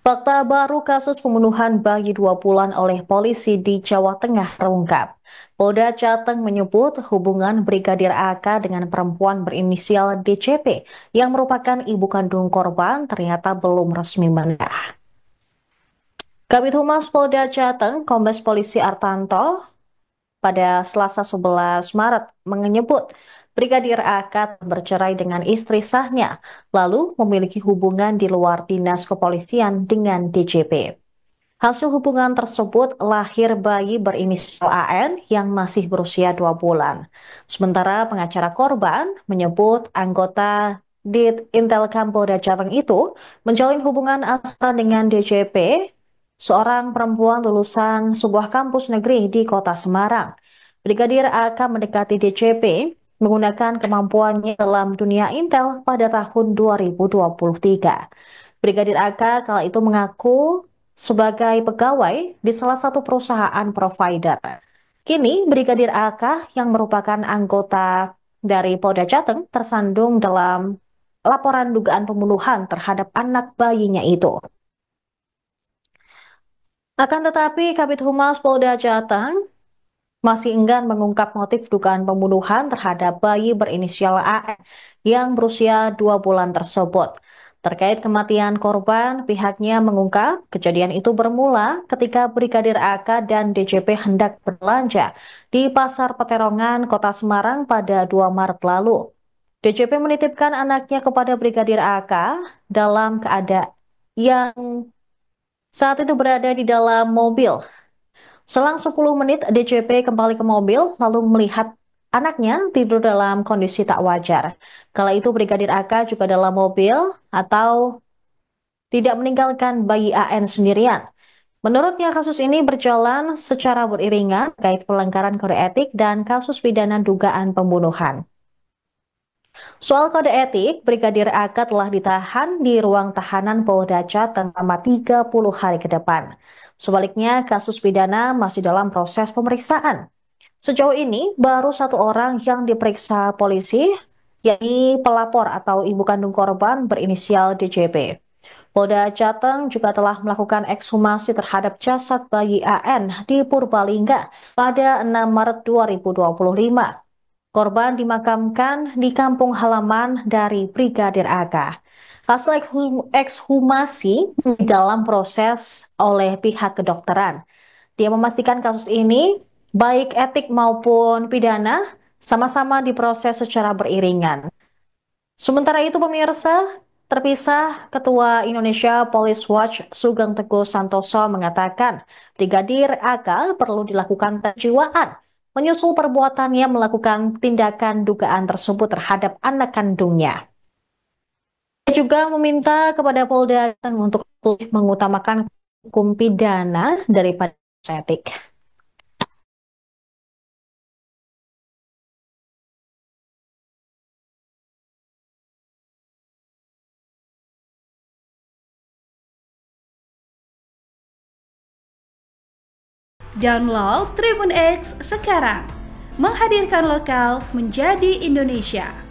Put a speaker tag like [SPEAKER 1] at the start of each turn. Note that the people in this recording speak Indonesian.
[SPEAKER 1] Fakta baru kasus pembunuhan bayi 2 bulan oleh polisi di Jawa Tengah terungkap. Polda Jateng menyebut hubungan Brigadir AK dengan perempuan berinisial DCP yang merupakan ibu kandung korban ternyata belum resmi menikah. Kabid Humas Polda Jateng, Kombes Polisi Artanto, pada Selasa 11 Maret menyebut Brigadir AK bercerai dengan istri sahnya, lalu memiliki hubungan di luar dinas kepolisian dengan DJP. Hasil hubungan tersebut lahir bayi berinisial AN yang masih berusia 2 bulan. Sementara pengacara korban menyebut anggota Dit Intelkam Polda Jateng itu menjalin hubungan asmara dengan DJP, seorang perempuan lulusan sebuah kampus negeri di kota Semarang. Brigadir AK mendekati DJP menggunakan kemampuannya dalam dunia intel pada tahun 2023. Brigadir AK kala itu mengaku sebagai pegawai di salah satu perusahaan provider. Kini Brigadir AK yang merupakan anggota dari Polda Jateng tersandung dalam laporan dugaan pembunuhan terhadap anak bayinya itu. Akan tetapi Kabid Humas Polda Jateng masih enggan mengungkap motif dugaan pembunuhan terhadap bayi berinisial AN yang berusia 2 bulan tersebut. Terkait kematian korban, pihaknya mengungkap kejadian itu bermula ketika Brigadir AK dan DJP hendak berbelanja di Pasar Peterongan, Kota Semarang pada 2 Maret lalu. DJP menitipkan anaknya kepada Brigadir AK dalam keadaan yang saat itu berada di dalam mobil. Selang 10 menit, DJP kembali ke mobil lalu melihat anaknya tidur dalam kondisi tak wajar. Kala itu Brigadir AK juga dalam mobil atau tidak meninggalkan bayi AN sendirian. Menurutnya kasus ini berjalan secara beriringan terkait pelanggaran kode etik dan kasus pidana dugaan pembunuhan. Soal kode etik, Brigadir AK telah ditahan di ruang tahanan Polda Jateng selama 30 hari ke depan. Sebaliknya, kasus pidana masih dalam proses pemeriksaan. Sejauh ini, baru 1 orang yang diperiksa polisi, yakni pelapor atau ibu kandung korban berinisial DJP. Polda Jateng juga telah melakukan ekshumasi terhadap jasad bayi AN di Purbalingga pada 6 Maret 2025. Korban dimakamkan di kampung halaman dari Brigadir AK. Hasil ekshumasi dalam proses oleh pihak kedokteran. Dia memastikan kasus ini, baik etik maupun pidana, sama-sama diproses secara beriringan. Sementara itu pemirsa, terpisah Ketua Indonesia Police Watch Sugeng Teguh Santoso mengatakan Brigadir AK perlu dilakukan kejiwaan menyusul perbuatannya melakukan tindakan dugaan tersebut terhadap anak kandungnya. Dia juga meminta kepada Polda untuk mengutamakan hukum pidana daripada etik.
[SPEAKER 2] Download Tribun X sekarang, menghadirkan lokal menjadi Indonesia.